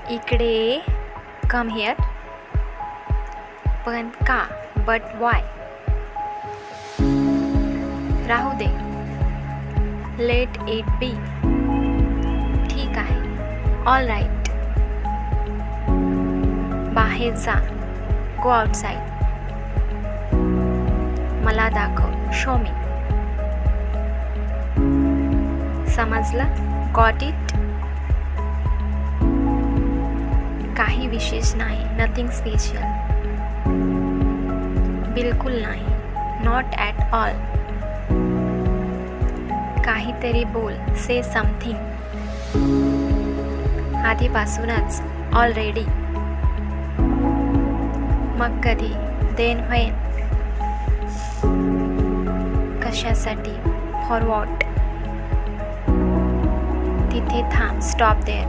इकडे. Come here. पण का? But why? राहू दे. Let it be. ठीक आहे. All right. बाहेर जा. Go outside. मला दाखव. Show me. समजलं? Got it? काही विशेष नाही. Nothing special. बिलकुल नाही. Not at all. काहीतरी बोल. Say something. आधीपासूनच. ऑलरेडी. मग कधी? Then when. कशासाठी? For what? तिथे थांब. Stop there.